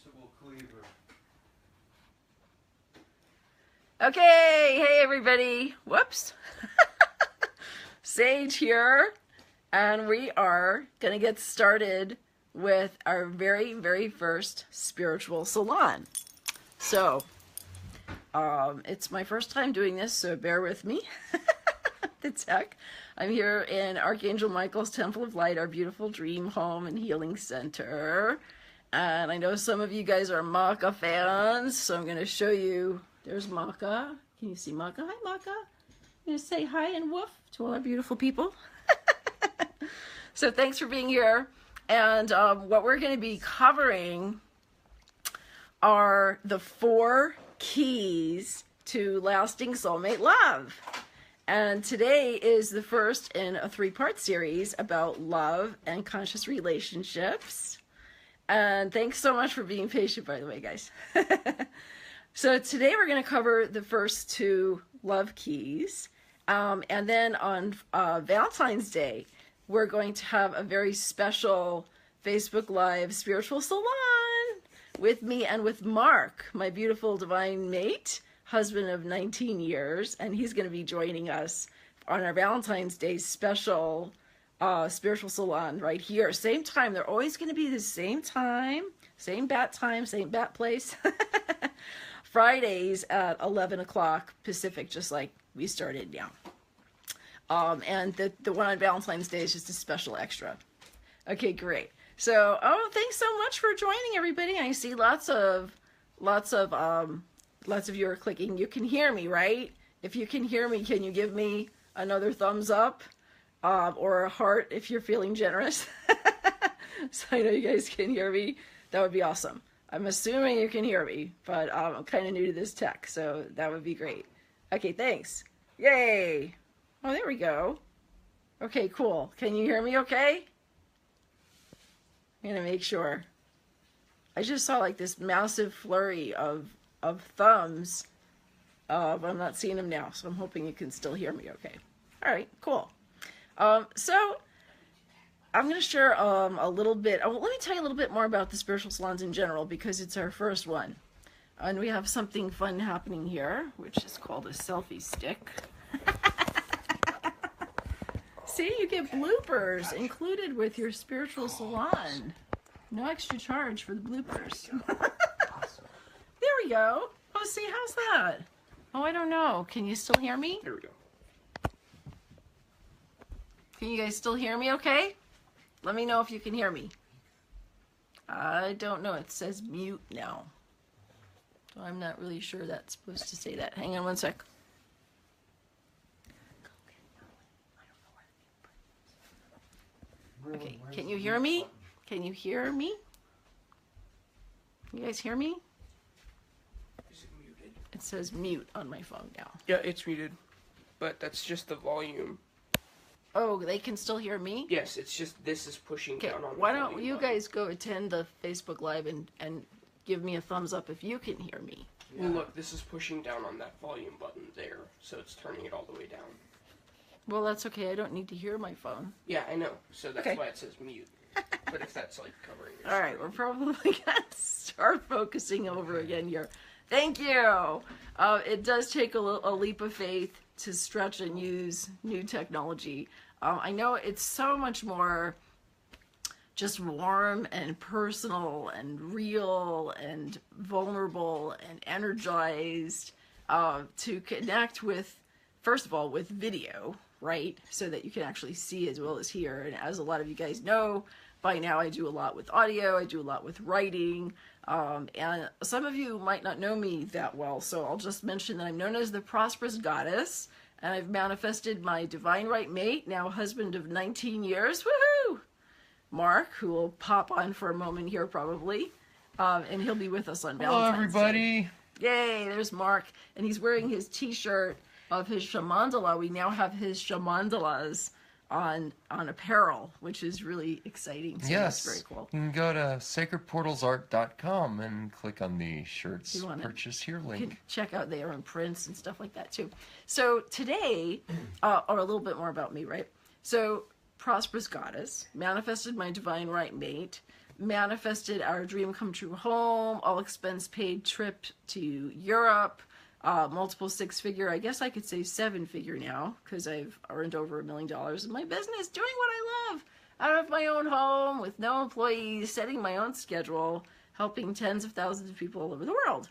vegetable cleaver. Okay, hey everybody. Whoops. Sage here, and we are going to get started with our very, very first spiritual salon. So, it's my first time doing this, so bear with me. The tech. I'm here in Archangel Michael's Temple of Light, our beautiful dream home and healing center. And I know some of you guys are Maka fans, so I'm going to show you. There's Maka. Can you see Maka? Hi, Maka. I'm going to say hi and woof to all our beautiful people. So thanks for being here. And what we're going to be covering are the 4 keys to lasting soulmate love. And today is the first in a 3-part series about love and conscious relationships. And thanks so much for being patient, by the way, guys. So today we're going to cover the first 2 love keys. And then on Valentine's Day, we're going to have a very special Facebook Live spiritual salon with me and with Mark, my beautiful divine mate, husband of 19 years, and he's going to be joining us on our Valentine's Day special spiritual salon right here. Same time. They're always going to be the same time, same bat place. Fridays at 11 o'clock Pacific, just like we started now. And the one on Valentine's Day is just a special extra. Okay, great. So, thanks so much for joining, everybody. I see lots of you are clicking. You can hear me, right? If you can hear me, can you give me another thumbs up or a heart if you're feeling generous? So I know you guys can hear me. That would be awesome. I'm assuming you can hear me, but I'm kind of new to this tech, so that would be great. Okay, thanks. Yay! Oh, there we go. Okay, cool. Can you hear me okay? I'm going to make sure. I just saw like this massive flurry of thumbs. I'm not seeing them now, so I'm hoping you can still hear me okay. All right, cool. So I'm going to share a little bit. Let me tell you a little bit more about the spiritual salons in general because it's our first one. And we have something fun happening here, which is called a selfie stick. See, you get bloopers included with your spiritual salon. No extra charge for the bloopers. There we go. Oh, see, how's that? Oh, I don't know. Can you still hear me? There we go. Can you guys still hear me okay? Let me know if you can hear me. I don't know. It says mute now. So I'm not really sure that's supposed to say that. Hang on one sec. Okay, can you hear me? Can you hear me? You guys hear me? Is it muted? It says mute on my phone now. Yeah, it's muted. But that's just the volume. Oh, they can still hear me? Yes, it's just this is pushing Okay, down on the why don't volume you button. guys go attend the Facebook Live and give me a thumbs up if you can hear me. Well, look, this is pushing down on that volume button there, so it's turning it all the way down. Well, that's okay. I don't need to hear my phone. Yeah, I know. So that's Okay. why it says mute. But if that's like covering your All right, screen. we're probably going to start focusing over again here. Thank you. It does take a leap of faith to stretch and use new technology. I know it's so much more just warm and personal and real and vulnerable and energized to connect with, first of all, with video, right? So that you can actually see as well as hear. And as a lot of you guys know, by now I do a lot with audio, I do a lot with writing, and some of you might not know me that well, so I'll just mention that I'm known as the Prosperous Goddess, and I've manifested my divine right mate, now husband of 19 years, woohoo! Mark, who will pop on for a moment here probably, and he'll be with us on Valentine's Hello, everybody. Day. Yay, there's Mark, and he's wearing his t-shirt of his shamandala. We now have his shamandalas on apparel, which is really exciting. So Yes. that's very cool. You can go to sacredportalsart.com and click on the shirts You wanna- purchase here You link. can check out their own prints and stuff like that too. So today, or a little bit more about me, right? So, Prosperous Goddess, manifested my divine right mate, manifested our dream come true home, all expense paid trip to Europe, multiple six-figure, I guess I could say seven-figure now, because I've earned over $1 million in my business, doing what I love, out of my own home, with no employees, setting my own schedule, helping tens of thousands of people all over the world.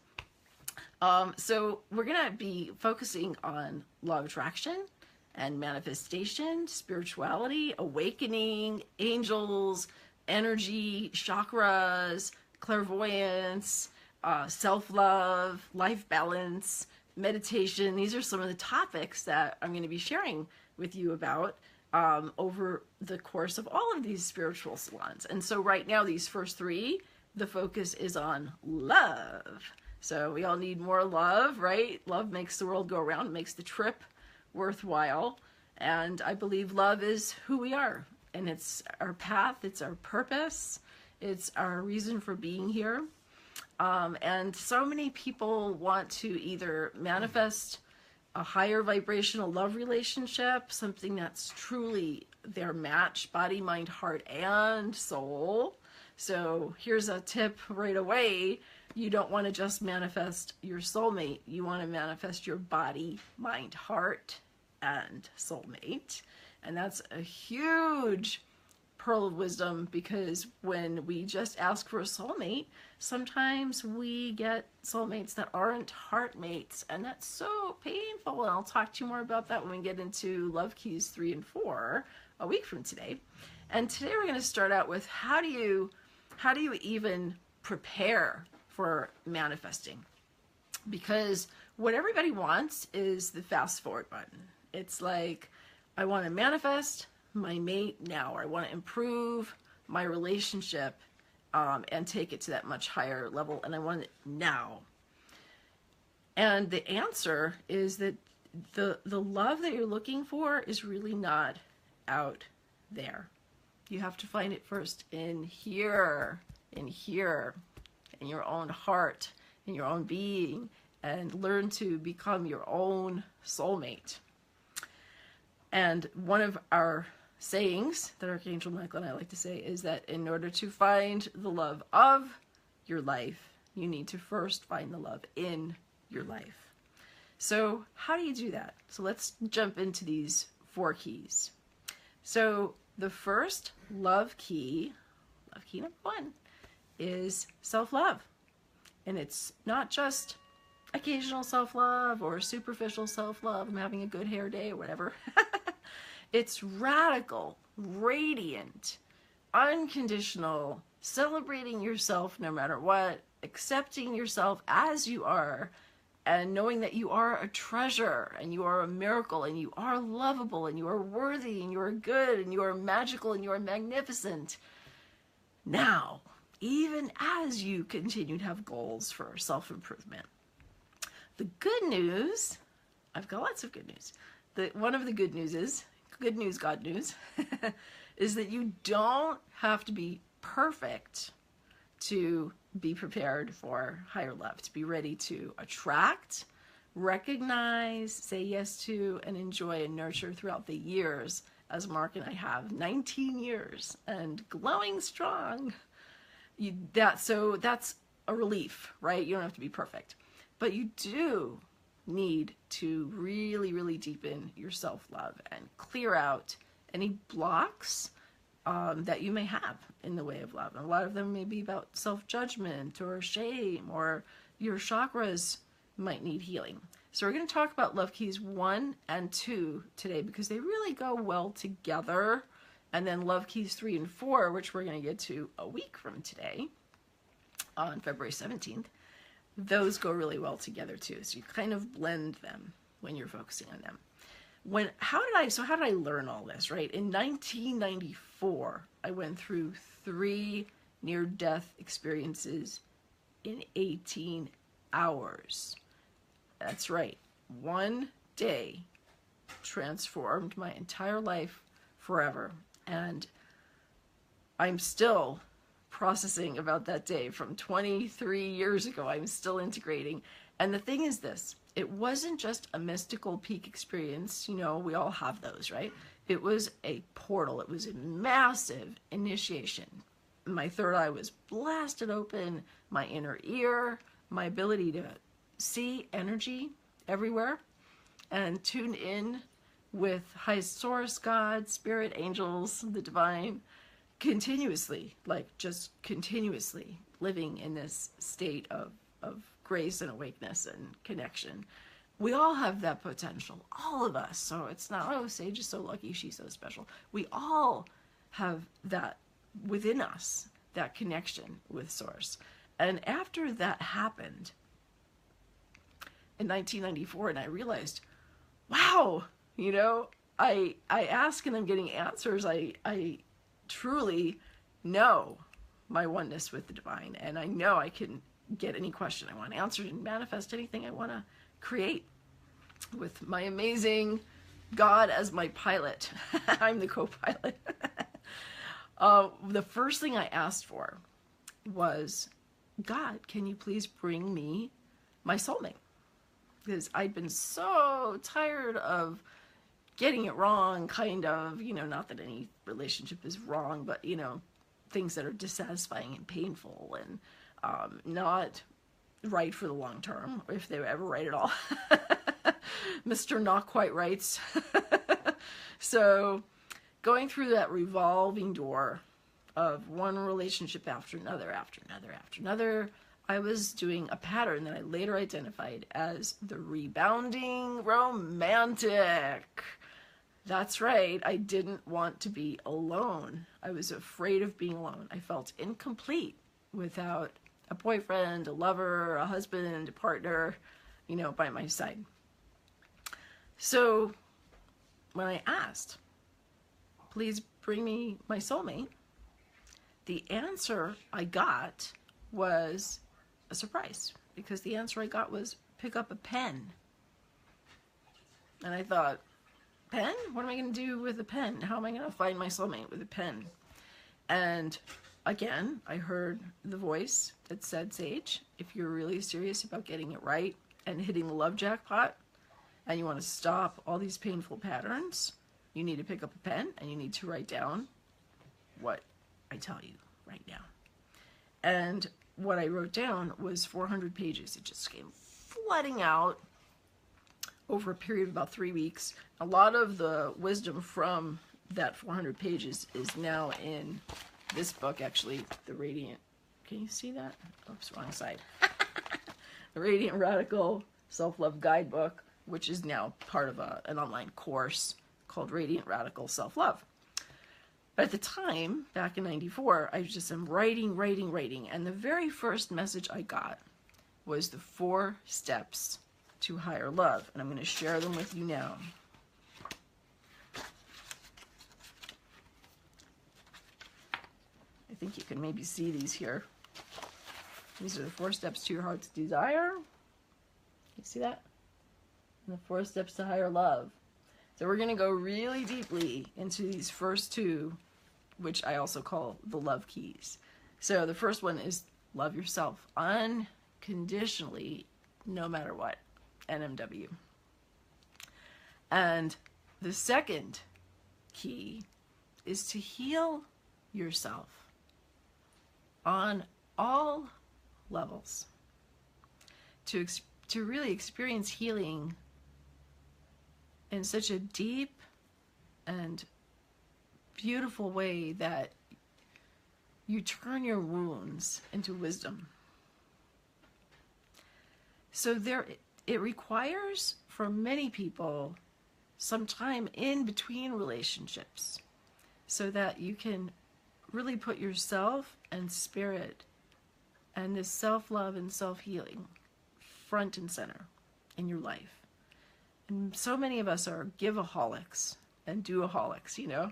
So we're going to be focusing on law of attraction and manifestation, spirituality, awakening, angels, energy, chakras, clairvoyance, self-love, life balance, meditation. These are some of the topics that I'm going to be sharing with you about over the course of all of these spiritual salons. And so right now, these first three, the focus is on love. So we all need more love, right? Love makes the world go around. It makes the trip worthwhile. And I believe love is who we are. And it's our path. It's our purpose. It's our reason for being here. And so many people want to either manifest a higher vibrational love relationship, something that's truly their match, body, mind, heart, and soul. So here's a tip right away. You don't want to just manifest your soulmate. You want to manifest your body, mind, heart, and soulmate. And that's a huge pearl of wisdom, because when we just ask for a soulmate, sometimes we get soulmates that aren't heart mates, and that's so painful. And I'll talk to you more about that when we get into Love Keys 3 and 4 a week from today. And today we're going to start out with how do you even prepare for manifesting? Because what everybody wants is the fast forward button. It's like, I want to manifest my mate now, or I want to improve my relationship and take it to that much higher level, and I want it now. And the answer is that the love that you're looking for is really not out there. You have to find it first in here, in your own heart, in your own being, and learn to become your own soulmate. And one of our sayings that Archangel Michael and I like to say is that in order to find the love of your life, you need to first find the love in your life. So how do you do that? So let's jump into these 4 keys. So the first love key number 1, is self-love. And it's not just occasional self-love or superficial self-love, I'm having a good hair day or whatever. It's radical, radiant, unconditional, celebrating yourself no matter what, accepting yourself as you are, and knowing that you are a treasure, and you are a miracle, and you are lovable, and you are worthy, and you are good, and you are magical, and you are magnificent. Now, even as you continue to have goals for self-improvement. The good news, I've got lots of good news. One of the good news is, good news, God news, is that you don't have to be perfect to be prepared for higher love, to be ready to attract, recognize, say yes to, and enjoy and nurture throughout the years, as Mark and I have 19 years and glowing strong. So that's a relief, right? You don't have to be perfect, but you do need to really, really deepen your self-love and clear out any blocks that you may have in the way of love. And a lot of them may be about self-judgment or shame, or your chakras might need healing. So we're going to talk about Love Keys 1 and 2 today, because they really go well together. And then Love Keys 3 and 4, which we're going to get to a week from today, on February 17th, those go really well together too. So you kind of blend them when you're focusing on them. How did I learn all this, right? In 1994, I went through 3 near-death experiences in 18 hours. That's right. One day transformed my entire life forever. And I'm still processing about that day from 23 years ago. I'm still integrating. And the thing is this, it wasn't just a mystical peak experience. You know, we all have those, right? It was a portal. It was a massive initiation my third eye was blasted open, my inner ear, my ability to see energy everywhere and tune in with high source, God, spirit, angels, the divine, continuously, like just continuously living in this state of grace and awakeness and connection. We all have that potential, all of us. So it's not, oh, Sage is so lucky, she's so special. We all have that within us, that connection with Source. And after that happened in 1994, and I realized, wow, you know, I ask and I'm getting answers. I truly know my oneness with the divine, and I know I can get any question I want answered and manifest anything I want to create with my amazing God as my pilot. I'm the co-pilot. The first thing I asked for was, God, can you please bring me my soulmate? Because I'd been so tired of getting it wrong, kind of, you know, not that any relationship is wrong, but, you know, things that are dissatisfying and painful and not right for the long term, if they were ever right at all. Mr. Not Quite Rights. So going through that revolving door of one relationship after another, after another, after another, I was doing a pattern that I later identified as the rebounding romantic. That's right, I didn't want to be alone. I was afraid of being alone. I felt incomplete without a boyfriend, a lover, a husband, a partner, you know, by my side. So when I asked, please bring me my soulmate, the answer I got was a surprise, because the answer I got was pick up a pen. And I thought, pen? What am I going to do with a pen? How am I going to find my soulmate with a pen? And again, I heard the voice that said, Sage, if you're really serious about getting it right and hitting the love jackpot, and you want to stop all these painful patterns, you need to pick up a pen and you need to write down what I tell you right now. And what I wrote down was 400 pages. It just came flooding out over a period of about 3 weeks. A lot of the wisdom from that 400 pages is now in this book, actually, The Radiant. Can you see that? Oops, wrong side. The Radiant Radical Self-Love Guidebook, which is now part of an online course called Radiant Radical Self-Love. But at the time, back in 94, I just am writing, and the very first message I got was the 4 steps to higher love, and I'm going to share them with you now. I think you can maybe see these here. These are the 4 steps to your heart's desire. You see that? And the 4 steps to higher love. So we're going to go really deeply into these first 2, which I also call the love keys. So the first one is love yourself unconditionally, no matter what. NMW. And the second key is to heal yourself on all levels. To really experience healing in such a deep and beautiful way that you turn your wounds into wisdom. So it requires, for many people, some time in between relationships so that you can really put yourself and spirit and this self-love and self-healing front and center in your life. And so many of us are give-aholics and do-aholics, you know.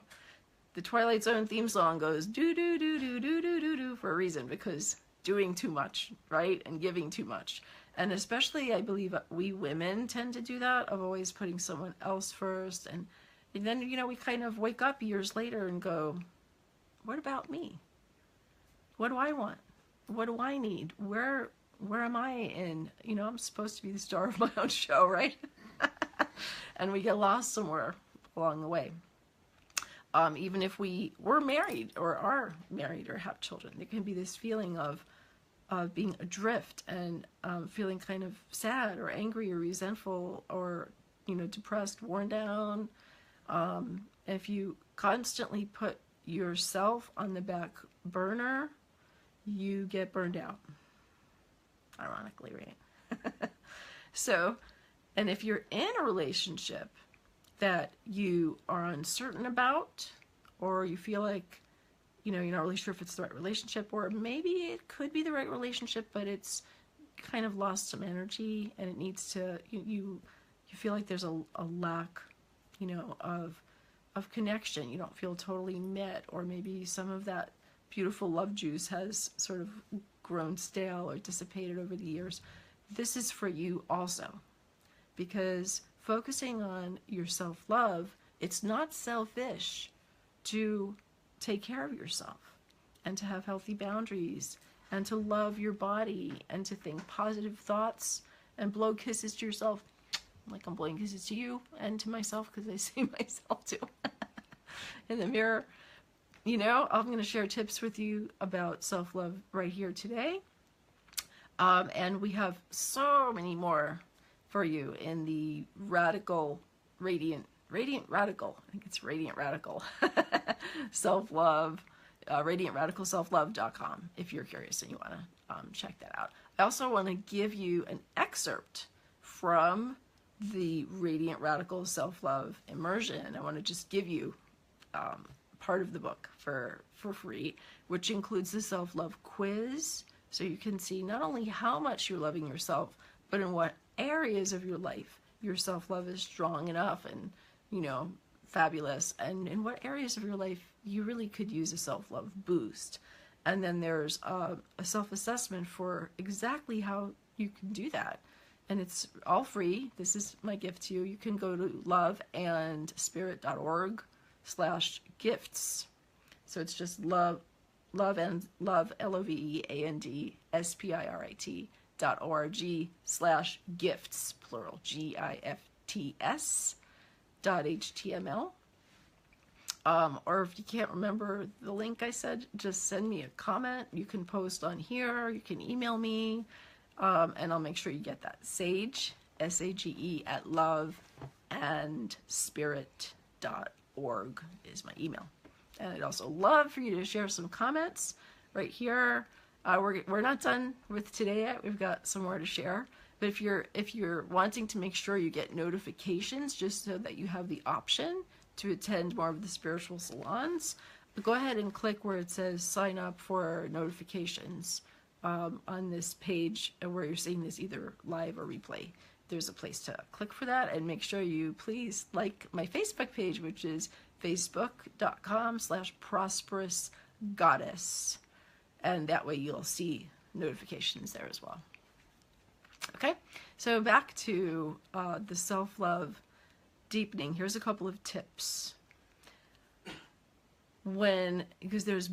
The Twilight Zone theme song goes do-do-do-do-do-do-do-do for a reason, because doing too much, right? And giving too much. And especially, I believe, we women tend to do that, of always putting someone else first. And then, you know, we kind of wake up years later and go, what about me? What do I want? What do I need? Where am I in? You know, I'm supposed to be the star of my own show, right? And we get lost somewhere along the way. even if we were married or are married or have children, there can be this feeling of being adrift and feeling kind of sad or angry or resentful or, depressed, worn down. If you constantly put yourself on the back burner, you get burned out. Ironically, right? So, and if you're in a relationship that you are uncertain about, or you feel like, you're not really sure if it's the right relationship, or maybe it could be the right relationship, but it's kind of lost some energy and it needs to, you feel like there's a lack, of connection. You don't feel totally met, or maybe some of that beautiful love juice has sort of grown stale or dissipated over the years. This is for you also, because focusing on your self-love, it's not selfish to take care of yourself and to have healthy boundaries and to love your body and to think positive thoughts and blow kisses to yourself, like I'm blowing kisses to you and to myself, because I see myself too in the mirror. I'm going to share tips with you about self-love right here today. And we have so many more for you in the Radiant Radical, I think it's Radiant Radical self-love, radiantradicalselflove.com, if you're curious and you want to check that out. I also want to give you an excerpt from the Radiant Radical Self-Love Immersion. I want to just give you part of the book for free, which includes the self-love quiz, so you can see not only how much you're loving yourself, but in what areas of your life your self-love is strong enough and, fabulous, and in what areas of your life you really could use a self-love boost. And then there's a self-assessment for exactly how you can do that. And it's all free. This is my gift to you. You can go to loveandspirit.org/gifts. So it's just love and love, LOVEANDSPIRIT.org/gifts, plural, GIFTS.html. Or if you can't remember the link I said, just send me a comment. You can post on here, you can email me, and I'll make sure you get that. Sage, SAGE, at loveandspirit.org is my email. And I'd also love for you to share some comments right here. We're not done with today yet. We've got some more to share. But if you're wanting to make sure you get notifications, just so that you have the option to attend more of the spiritual salons, go ahead and click where it says sign up for notifications on this page where you're seeing this either live or replay. There's a place to click for that, and make sure you please like my Facebook page, which is facebook.com/prosperousgoddess. And that way you'll see notifications there as well. Okay, so back to the self-love deepening. Here's a couple of tips. Because there's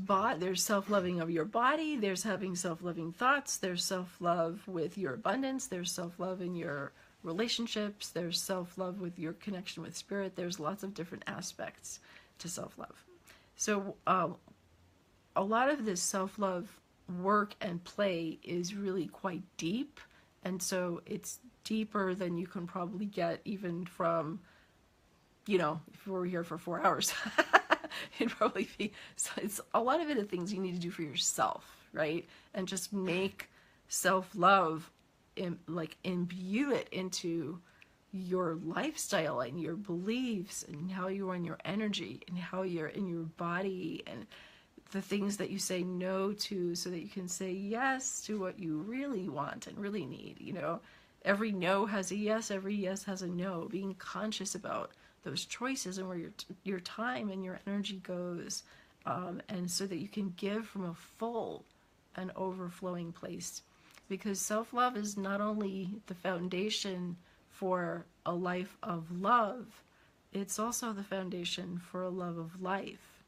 self-loving of your body, there's having self-loving thoughts, there's self-love with your abundance, there's self-love in your relationships, there's self-love with your connection with spirit. There's lots of different aspects to self-love. So a lot of this self-love work and play is really quite deep, and so it's deeper than you can probably get even from, if we were here for 4 hours. It'd probably be, so it's a lot of it are things you need to do for yourself, right? And just make self-love, imbue it into your lifestyle and your beliefs and how you run your energy and how you're in your body and the things that you say no to, so that you can say yes to what you really want and really need. Every no has a yes, every yes has a no. Being conscious about those choices and where your time and your energy goes, and so that you can give from a full and overflowing place. Because self-love is not only the foundation for a life of love, it's also the foundation for a love of life.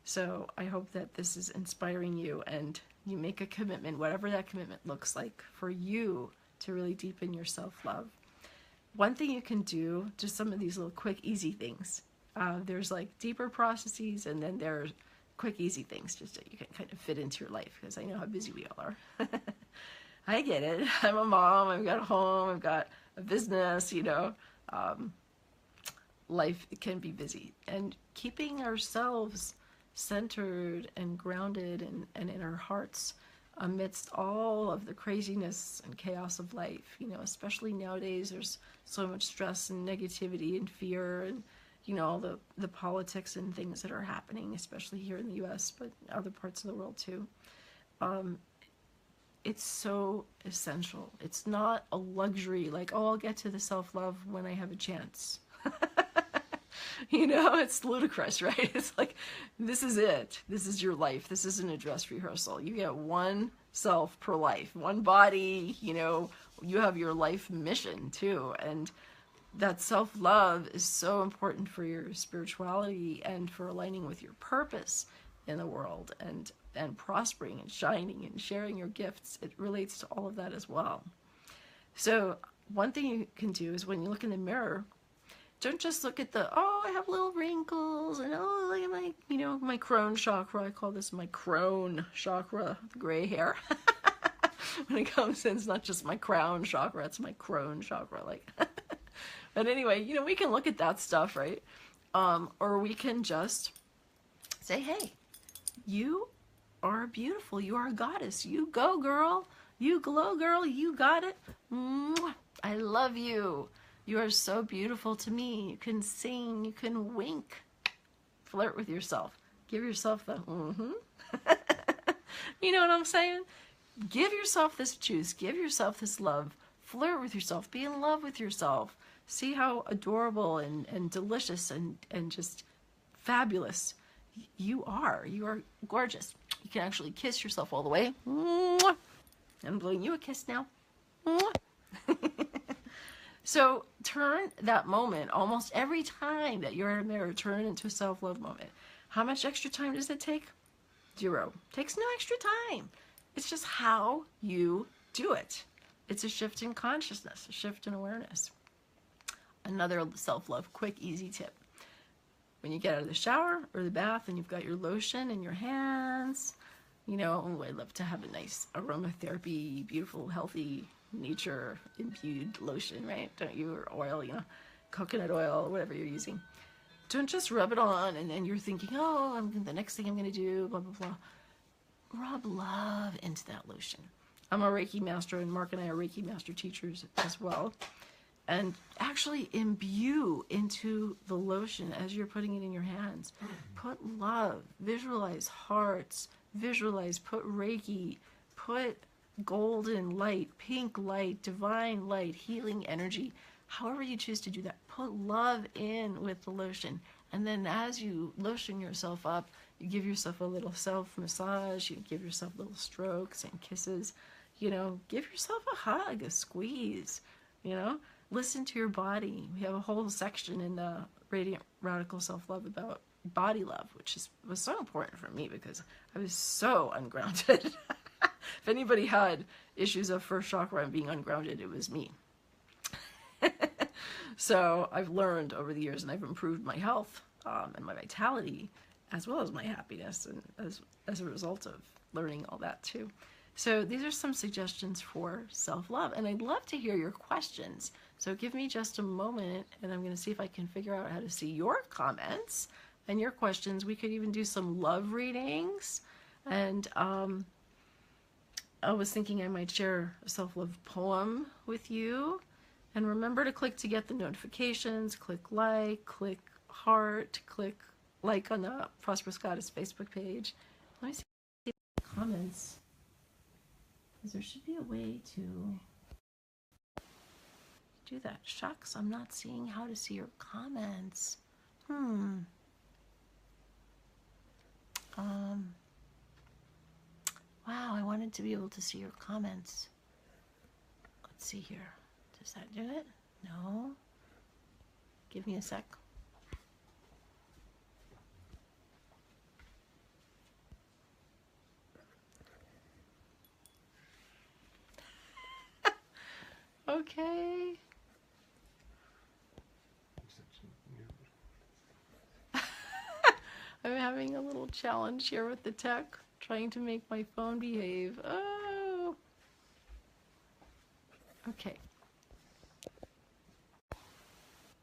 So I hope that this is inspiring you, and you make a commitment, whatever that commitment looks like for you, to really deepen your self-love. One thing you can do, just some of these little quick, easy things. There's like deeper processes, and then there's quick, easy things just that you can kind of fit into your life, because I know how busy we all are. I get it. I'm a mom. I've got a home. I've got a business, you know. Life can be busy. And keeping ourselves centered and grounded and in our hearts amidst all of the craziness and chaos of life, you know, especially nowadays, there's so much stress and negativity and fear and, you know, all the politics and things that are happening, especially here in the US, but other parts of the world too. It's so essential. It's not a luxury like, oh, I'll get to the self-love when I have a chance. You know, it's ludicrous, right? It's like, this is it. This is your life. This isn't a dress rehearsal. You get one self per life, one body, you know, you have your life mission too. And that self-love is so important for your spirituality and for aligning with your purpose in the world and prospering and shining and sharing your gifts. It relates to all of that as well. So one thing you can do is when you look in the mirror, don't just look at the, oh, I have little wrinkles, and oh, look at my, you know, my crown chakra. I call this my crown chakra, the gray hair. When it comes in, it's not just my crown chakra, it's my crown chakra. Like, but anyway, you know, we can look at that stuff, right? Or we can just say, hey, you are beautiful. You are a goddess. You go, girl. You glow, girl. You got it. Mwah. I love you. You are so beautiful to me. You can sing. You can wink. Flirt with yourself. Give yourself the You know what I'm saying? Give yourself this juice. Give yourself this love. Flirt with yourself. Be in love with yourself. See how adorable and delicious and just fabulous you are. You are gorgeous. You can actually kiss yourself all the way. Mwah. I'm blowing you a kiss now. Mwah. So turn that moment, almost every time that you're in a mirror, turn into a self-love moment. How much extra time does it take? 0. Takes no extra time. It's just how you do it. It's a shift in consciousness, a shift in awareness. Another self-love, quick, easy tip. When you get out of the shower or the bath and you've got your lotion in your hands, you know, I'd love to have a nice aromatherapy, beautiful, healthy, nature-imbued lotion, right? Don't you? Or oil, you know, coconut oil, whatever you're using. Don't just rub it on and then you're thinking, oh, the next thing I'm going to do, blah, blah, blah. Rub love into that lotion. I'm a Reiki master, and Mark and I are Reiki master teachers as well. And actually imbue into the lotion as you're putting it in your hands. Put love, visualize hearts, visualize, put Reiki, put golden light, pink light, divine light, healing energy, however you choose to do that. Put love in with the lotion. And then as you lotion yourself up, you give yourself a little self-massage, you give yourself little strokes and kisses, you know, give yourself a hug, a squeeze, you know. Listen to your body. We have a whole section in Radiant Radical Self-Love about body love, which was so important for me because I was so ungrounded. If anybody had issues of first chakra and being ungrounded, it was me. So I've learned over the years, and I've improved my health and my vitality, as well as my happiness, and as a result of learning all that too. So these are some suggestions for self-love, and I'd love to hear your questions. So give me just a moment, and I'm going to see if I can figure out how to see your comments and your questions. We could even do some love readings, and I was thinking I might share a self-love poem with you. And remember to click to get the notifications, click heart, click like on the Prosperous Goddess Facebook page. Let me see the comments, because there should be a way to do that. Shucks, I'm not seeing how to see your comments. Wow, I wanted to be able to see your comments. Let's see here. Does that do it? No. Give me a sec. Okay. having a little challenge here with the tech, trying to make my phone behave. Oh. Okay.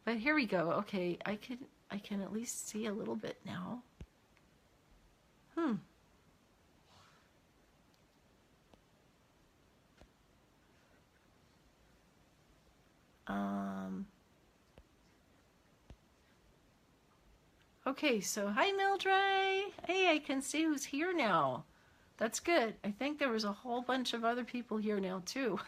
But here we go. Okay, I can at least see a little bit now. Okay, so hi Mildred. Hey, I can see who's here now. That's good. I think there was a whole bunch of other people here now too.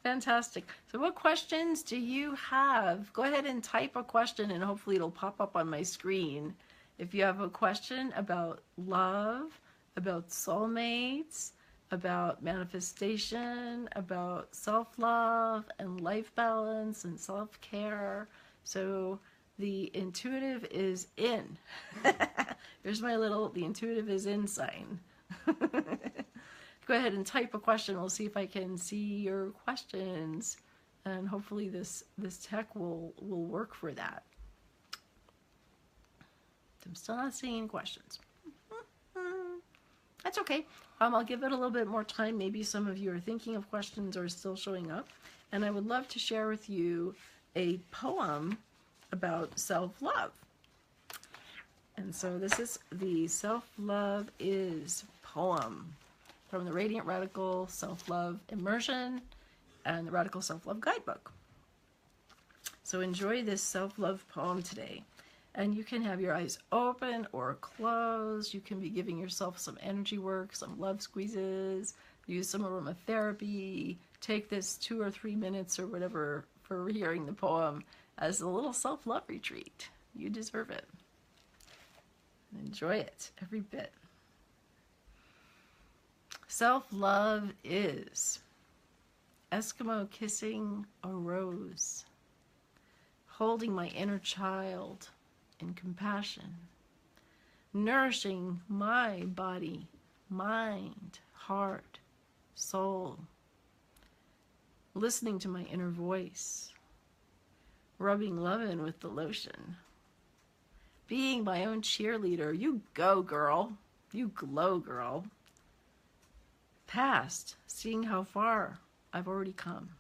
Fantastic. So what questions do you have? Go ahead and type a question and hopefully it'll pop up on my screen. If you have a question about love, about soulmates, about manifestation, about self-love and life balance and self-care. So the intuitive is in. There's my little, the intuitive is in sign. Go ahead and type a question. We'll see if I can see your questions. And hopefully this tech will work for that. I'm still not seeing any questions. That's okay. I'll give it a little bit more time. Maybe some of you are thinking of questions or still showing up. And I would love to share with you a poem about self-love. And so this is the Self-Love Is poem from the Radiant Radical Self-Love Immersion and the Radical Self-Love Guidebook. So enjoy this self-love poem today. And you can have your eyes open or closed. You can be giving yourself some energy work, some love squeezes, use some aromatherapy. Take this 2 or 3 minutes or whatever for hearing the poem as a little self-love retreat. You deserve it. Enjoy it, every bit. Self-love is Eskimo kissing a rose, holding my inner child in compassion, nourishing my body, mind, heart, soul, listening to my inner voice, rubbing love in with the lotion, being my own cheerleader. You go, girl. You glow, girl. Past, seeing how far I've already come.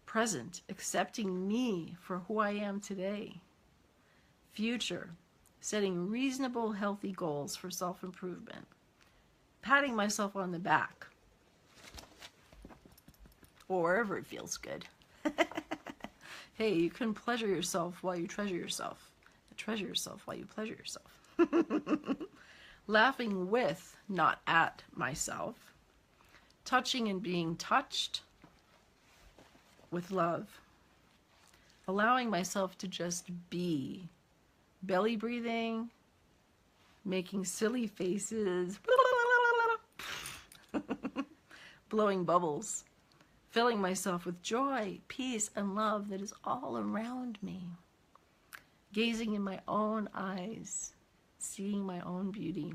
Present, accepting me for who I am today. Future, setting reasonable, healthy goals for self-improvement. Patting myself on the back. Or wherever it feels good. Hey, you can pleasure yourself while you treasure yourself. Treasure yourself while you pleasure yourself. Laughing with, not at myself. Touching and being touched with love. Allowing myself to just be. Belly breathing. Making silly faces. Blowing bubbles. Filling myself with joy, peace, and love that is all around me. Gazing in my own eyes, seeing my own beauty.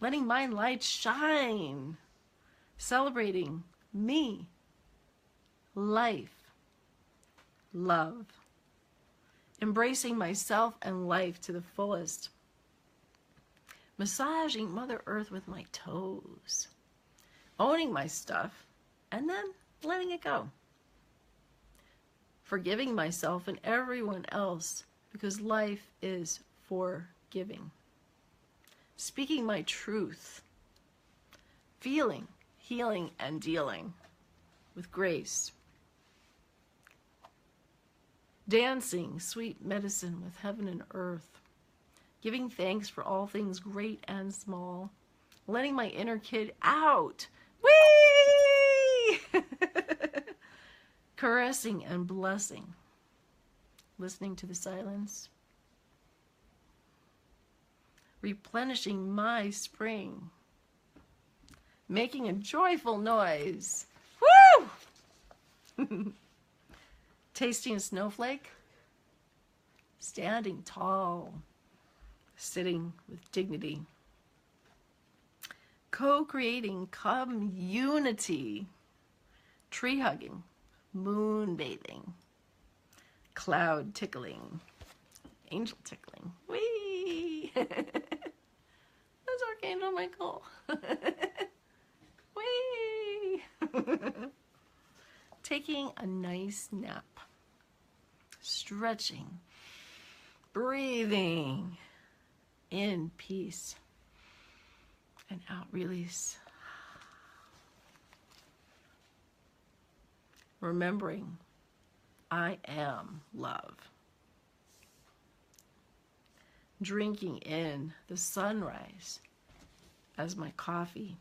Letting my light shine. Celebrating me, life, love. Embracing myself and life to the fullest. Massaging Mother Earth with my toes. Owning my stuff. And then letting it go. Forgiving myself and everyone else because life is forgiving. Speaking my truth. Feeling, healing, and dealing with grace. Dancing sweet medicine with heaven and earth. Giving thanks for all things great and small. Letting my inner kid out. Whee! Caressing and blessing. Listening to the silence. Replenishing my spring. Making a joyful noise. Woo! Tasting a snowflake. Standing tall. Sitting with dignity. Co-creating community. Tree hugging. Moon bathing. Cloud tickling. angel tickling. Whee! That's Archangel Michael. Whee! Taking a nice nap. Stretching. Breathing. In peace. And out release. Remembering, I am love. Drinking in the sunrise as my coffee.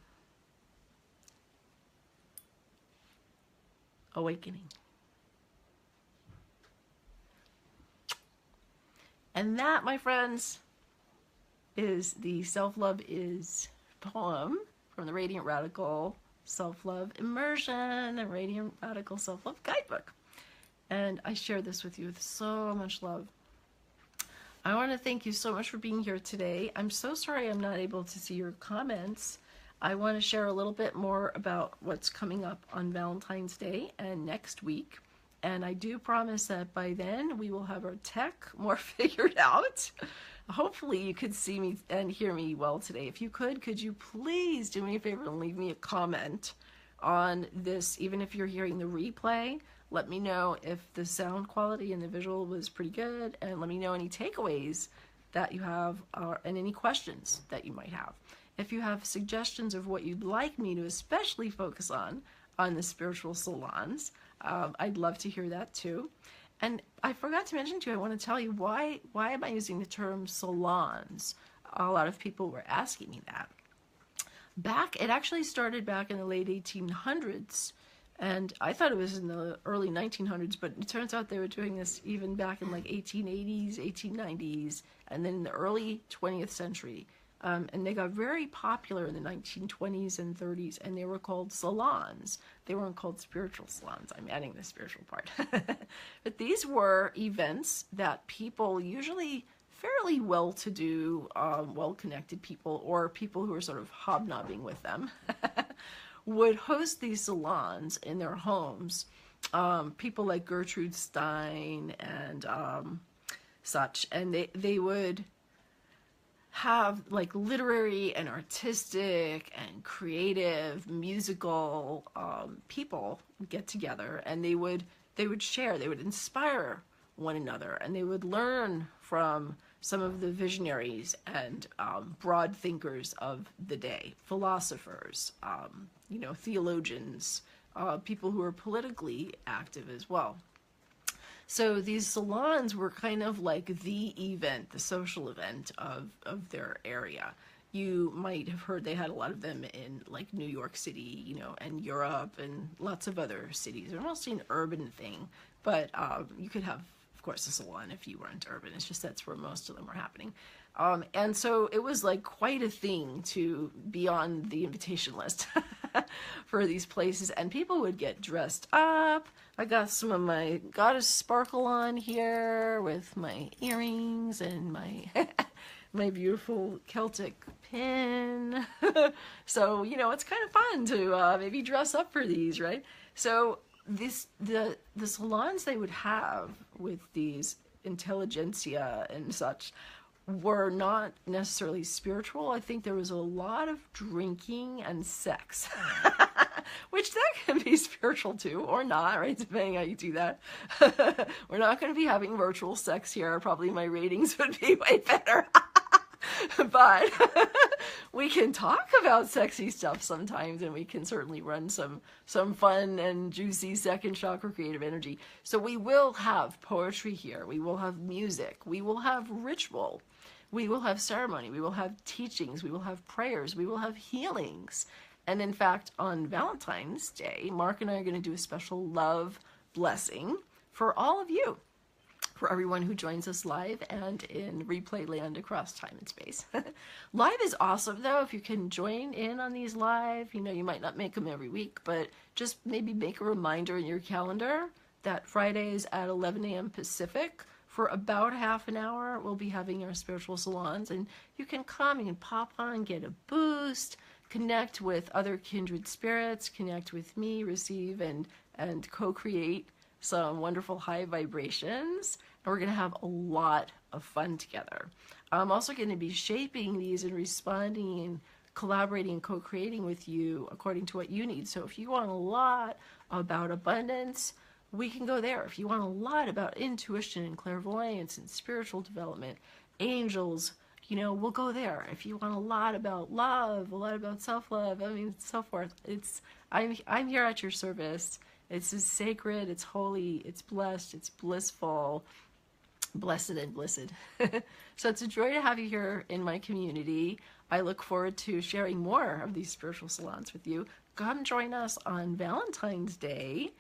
Awakening. And that, my friends, is the Self-Love Is poem from the Radiant Radical Self-Love Immersion and Radiant Radical Self-Love Guidebook. And I share this with you with so much love. I want to thank you so much for being here today. I'm so sorry I'm not able to see your comments. I want to share a little bit more about what's coming up on Valentine's Day and next week. And I do promise that by then we will have our tech more figured out. Hopefully you could see me and hear me well today. If you could you please do me a favor and leave me a comment on this, even if you're hearing the replay. Let me know if the sound quality and the visual was pretty good, and let me know any takeaways that you have and any questions that you might have. If you have suggestions of what you'd like me to especially focus on the spiritual salons, I'd love to hear that too. And I forgot to mention to you, I want to tell you why am I using the term salons? A lot of people were asking me that. It actually started back in the late 1800s, and I thought it was in the early 1900s, but it turns out they were doing this even back in like 1880s, 1890s, and then in the early 20th century. And they got very popular in the 1920s and 30s, and they were called salons. They weren't called spiritual salons. I'm adding the spiritual part. But these were events that people, usually fairly well-to-do, well-connected people, or people who were sort of hobnobbing with them, would host these salons in their homes. People like Gertrude Stein and such, and they would have like literary and artistic and creative musical people get together, and they would share, they would inspire one another, and they would learn from some of the visionaries and broad thinkers of the day, philosophers, theologians, people who are politically active as well. So these salons were kind of like the event, the social event of their area. You might have heard they had a lot of them in like New York City, and Europe and lots of other cities. They're mostly an urban thing, but you could have, of course, a salon if you weren't urban. It's just that's where most of them were happening. And so it was like quite a thing to be on the invitation list for these places, and people would get dressed up. I got some of my goddess sparkle on here with my earrings and my my beautiful Celtic pin. So, it's kind of fun to maybe dress up for these, right? So the salons they would have with these intelligentsia and such were not necessarily spiritual. I think there was a lot of drinking and sex, which that can be spiritual too, or not, right? Depending how you do that. We're not going to be having virtual sex here. Probably my ratings would be way better. But we can talk about sexy stuff sometimes, and we can certainly run some fun and juicy second chakra creative energy. So we will have poetry here. We will have music. We will have ritual. We will have ceremony. We will have teachings. We will have prayers. We will have healings. And in fact, on Valentine's Day, Mark and I are going to do a special love blessing for all of you, for everyone who joins us live and in replay land across time and space. Live is awesome, though. If you can join in on these live, you might not make them every week, but just maybe make a reminder in your calendar that Fridays at 11 a.m. Pacific, for about half an hour, we'll be having our spiritual salons, and you can come, you can pop on, get a boost, connect with other kindred spirits, connect with me, receive and co-create some wonderful high vibrations, and we're going to have a lot of fun together. I'm also going to be shaping these and responding and collaborating and co-creating with you according to what you need. So if you want a lot about abundance, we can go there. If you want a lot about intuition and clairvoyance and spiritual development, angels, we'll go there. If you want a lot about love, a lot about self-love, so forth, I'm here at your service. It's sacred, it's holy, it's blessed, it's blissful, blessed and blissed. So it's a joy to have you here in my community. I look forward to sharing more of these spiritual salons with you. Come join us on Valentine's Day,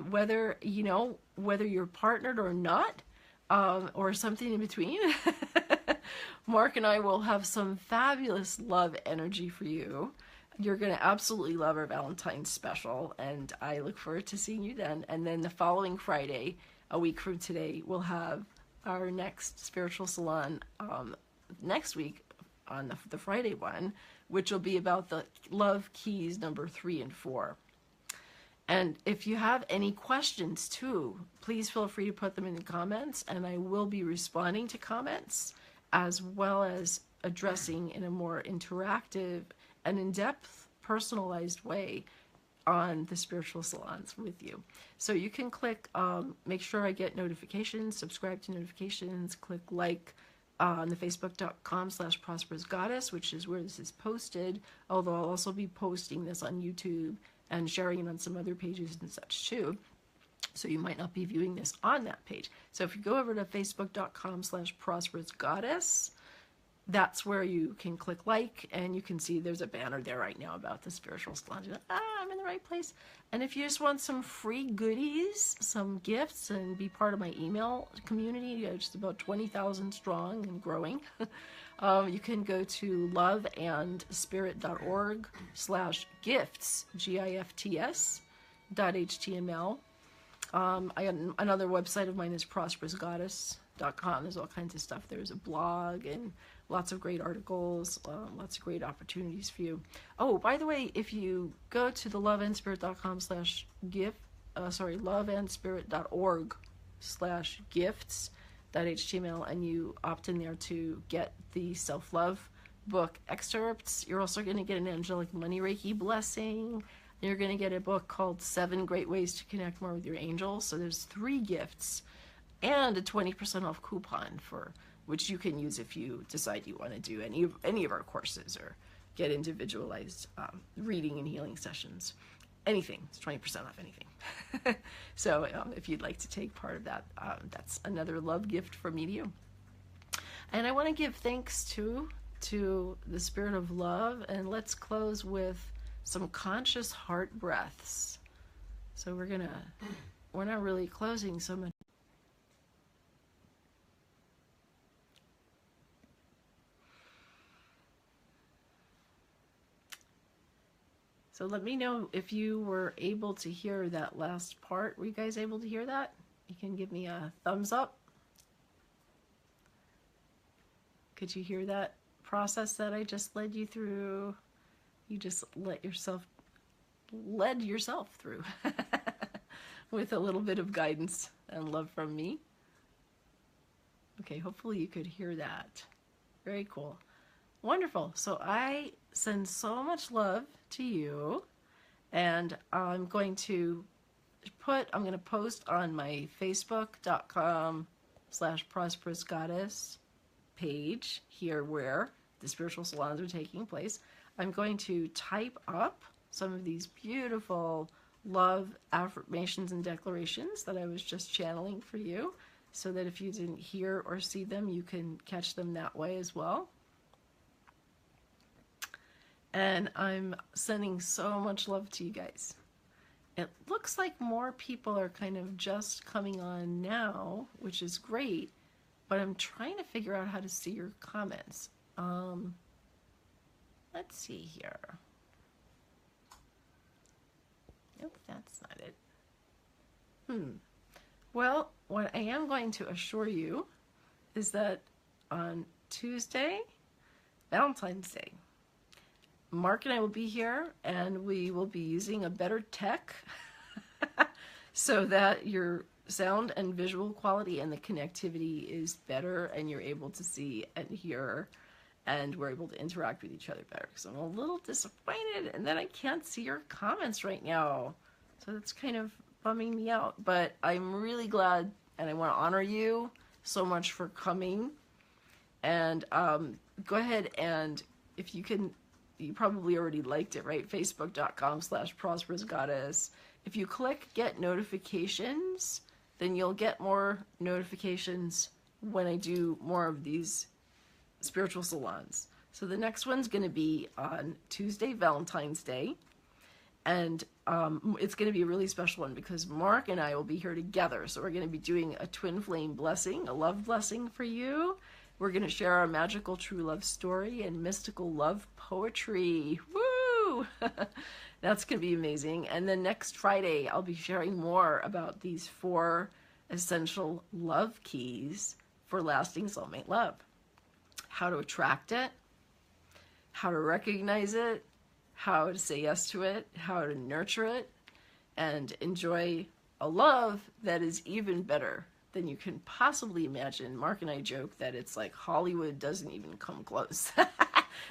whether you're partnered or not, or something in between. Mark and I will have some fabulous love energy for you. You're going to absolutely love our Valentine's special, and I look forward to seeing you then. And then the following Friday, a week from today, we'll have our next spiritual salon next week on the Friday one, which will be about the love keys number 3 and 4. And if you have any questions too, please feel free to put them in the comments, and I will be responding to comments as well as addressing in a more interactive and in-depth, personalized way on the spiritual salons with you. So you can click, make sure I get notifications, subscribe to notifications, click like on the facebook.com/prosperousgoddess, which is where this is posted, although I'll also be posting this on YouTube and sharing it on some other pages and such too. So you might not be viewing this on that page. So if you go over to facebook.com/prosperousgoddess, that's where you can click like, and you can see there's a banner there right now about the spiritual salon. I'm in the right place. And if you just want some free goodies, some gifts, and be part of my email community, just about 20,000 strong and growing, you can go to loveandspirit.org/gifts, GIFTS.html. Another website of mine is prosperousgoddess.com. There's all kinds of stuff. There's a blog and lots of great articles, lots of great opportunities for you. Oh, by the way, if you go to the loveandspirit.org/gifts.html and you opt in there to get the self-love book excerpts, you're also going to get an angelic money Reiki blessing. You're going to get a book called 7 Great Ways to Connect More with Your Angels. So there's 3 gifts and a 20% off coupon for which you can use if you decide you want to do any of our courses or get individualized reading and healing sessions. Anything. It's 20% off anything. So if you'd like to take part of that, that's another love gift from me to you. And I want to give thanks to the spirit of love, and let's close with some conscious heart breaths. So we're not really closing so much. So let me know if you were able to hear that last part. Were you guys able to hear that? You can give me a thumbs up. Could you hear that process that I just led you through? You just led yourself through with a little bit of guidance and love from me. Okay, hopefully you could hear that. Very cool. Wonderful. So I send so much love to you, and I'm going to post on my facebook.com/prosperousgoddess page here where the spiritual salons are taking place. I'm going to type up some of these beautiful love affirmations and declarations that I was just channeling for you, so that if you didn't hear or see them, you can catch them that way as well. And I'm sending so much love to you guys. It looks like more people are kind of just coming on now, which is great, but I'm trying to figure out how to see your comments. Let's see here. Nope, that's not it. Well, what I am going to assure you is that on Tuesday, Valentine's Day, Mark and I will be here, and we will be using a better tech so that your sound and visual quality and the connectivity is better, and you're able to see and hear, and we're able to interact with each other better. Because I'm a little disappointed, and then I can't see your comments right now, so that's kind of bumming me out. But I'm really glad, and I want to honor you so much for coming. And go ahead, and if you can, you probably already liked it, right? Facebook.com/prosperousgoddess. If you click get notifications, then you'll get more notifications when I do more of these spiritual salons. So the next one's going to be on Tuesday, Valentine's Day. And it's going to be a really special one because Mark and I will be here together. So we're going to be doing a twin flame blessing, a love blessing for you. We're going to share our magical true love story and mystical love poetry. Woo! That's going to be amazing. And then next Friday, I'll be sharing more about these 4 essential love keys for lasting soulmate love. How to attract it, how to recognize it, how to say yes to it, how to nurture it, and enjoy a love that is even better than you can possibly imagine. Mark and I joke that it's like Hollywood doesn't even come close.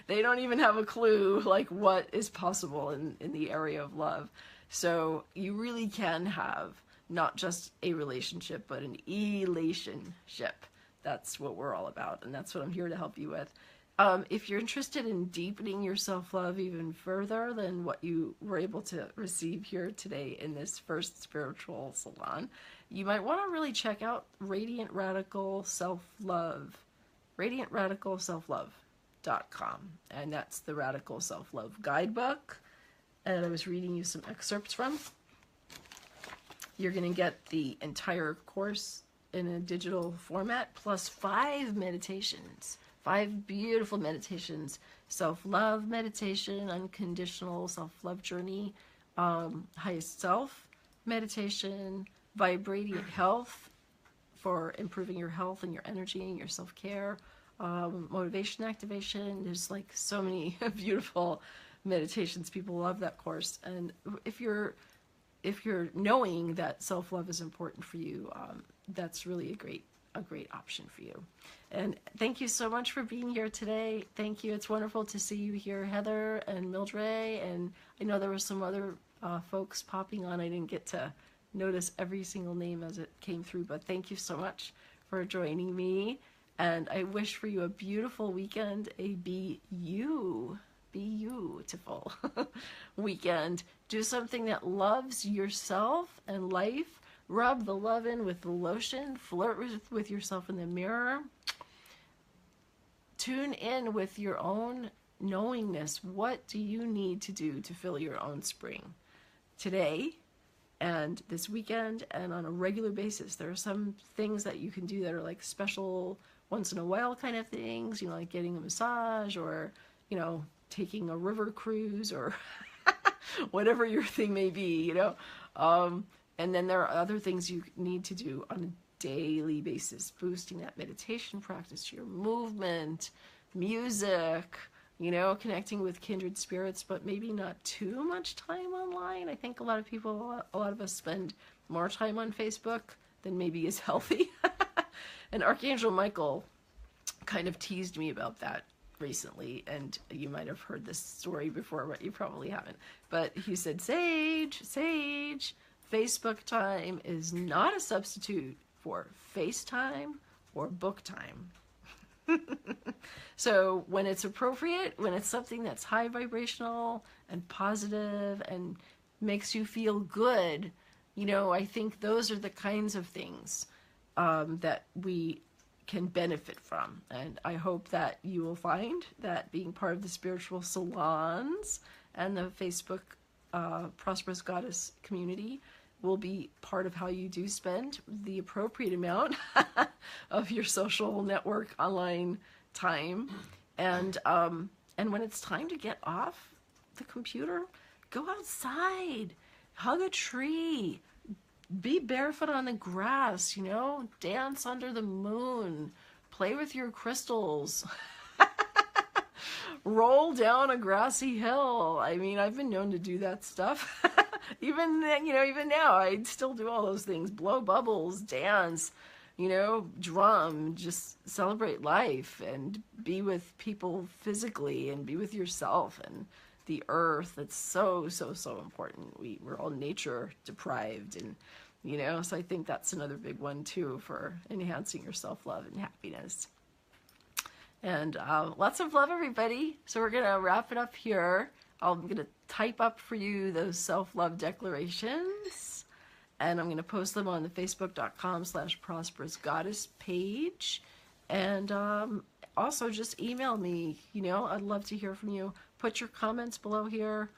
They don't even have a clue like what is possible in the area of love. So you really can have not just a relationship, but an elationship. That's what we're all about, and that's what I'm here to help you with. If you're interested in deepening your self-love even further than what you were able to receive here today in this first spiritual salon, you might want to really check out Radiant Radical Self-Love, radiantradicalselflove.com, and that's the Radical Self-Love Guidebook, and I was reading you some excerpts from. You're going to get the entire course in a digital format, plus 5 meditations. 5 beautiful meditations: self-love meditation, unconditional self-love journey, highest self meditation, vibrating health for improving your health and your energy and your self-care, motivation activation. There's like so many beautiful meditations. People love that course. And if you're knowing that self-love is important for you, that's really a great option for you. And thank you so much for being here today. Thank you. It's wonderful to see you here, Heather and Mildred. And I know there were some other folks popping on. I didn't get to notice every single name as it came through, but thank you so much for joining me. And I wish for you a beautiful weekend, a beautiful weekend. Do something that loves yourself and life. Rub the love in with the lotion. Flirt with yourself in the mirror. Tune in with your own knowingness. What do you need to do to fill your own spring today and this weekend and on a regular basis? There are some things that you can do that are like special once in a while kind of things, you know, like getting a massage or, you know, taking a river cruise or whatever your thing may be, you know. And then there are other things you need to do on a daily basis, boosting that meditation practice, your movement, music, you know, connecting with kindred spirits, but maybe not too much time online. I think a lot of us spend more time on Facebook than maybe is healthy. And Archangel Michael kind of teased me about that recently, and you might have heard this story before, but you probably haven't. But he said, Sage, Facebook time is not a substitute for FaceTime or book time. So when it's appropriate, when it's something that's high vibrational and positive and makes you feel good, you know, I think those are the kinds of things that we can benefit from. And I hope that you will find that being part of the spiritual salons and the Facebook Prosperous Goddess community will be part of how you do spend the appropriate amount of your social network online time. And when it's time to get off the computer, go outside, hug a tree, be barefoot on the grass, you know, dance under the moon, play with your crystals, roll down a grassy hill. I mean, I've been known to do that stuff. Even then, even now, I still do all those things: blow bubbles, dance, drum, just celebrate life and be with people physically and be with yourself and the earth. It's so, so, so important. We're all nature deprived, and so I think that's another big one too for enhancing your self-love and happiness. And lots of love, everybody. So we're gonna wrap it up here. I'm gonna type up for you those self-love declarations, and I'm gonna post them on the facebook.com/prosperousgoddess page. And also just email me. I'd love to hear from you. Put your comments below here.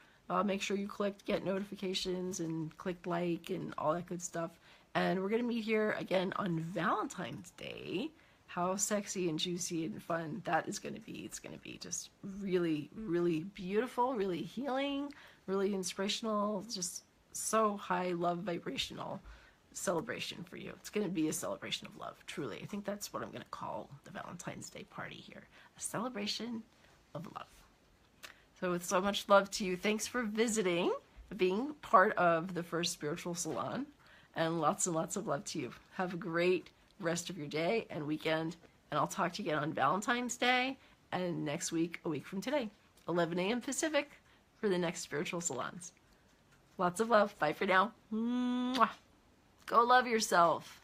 Make sure you click get notifications and click like and all that good stuff. And we're going to meet here again on Valentine's Day. How sexy and juicy and fun that is going to be. It's going to be just really, really beautiful, really healing, really inspirational, just so high love vibrational celebration for you. It's going to be a celebration of love, truly. I think that's what I'm going to call the Valentine's Day party here. A celebration of love. So with so much love to you, thanks for visiting, being part of the first spiritual salon, and lots of love to you. Have a great rest of your day and weekend, and I'll talk to you again on Valentine's Day and next week, a week from today, 11 a.m. Pacific, for the next spiritual salons. Lots of love. Bye for now. Mwah. Go love yourself.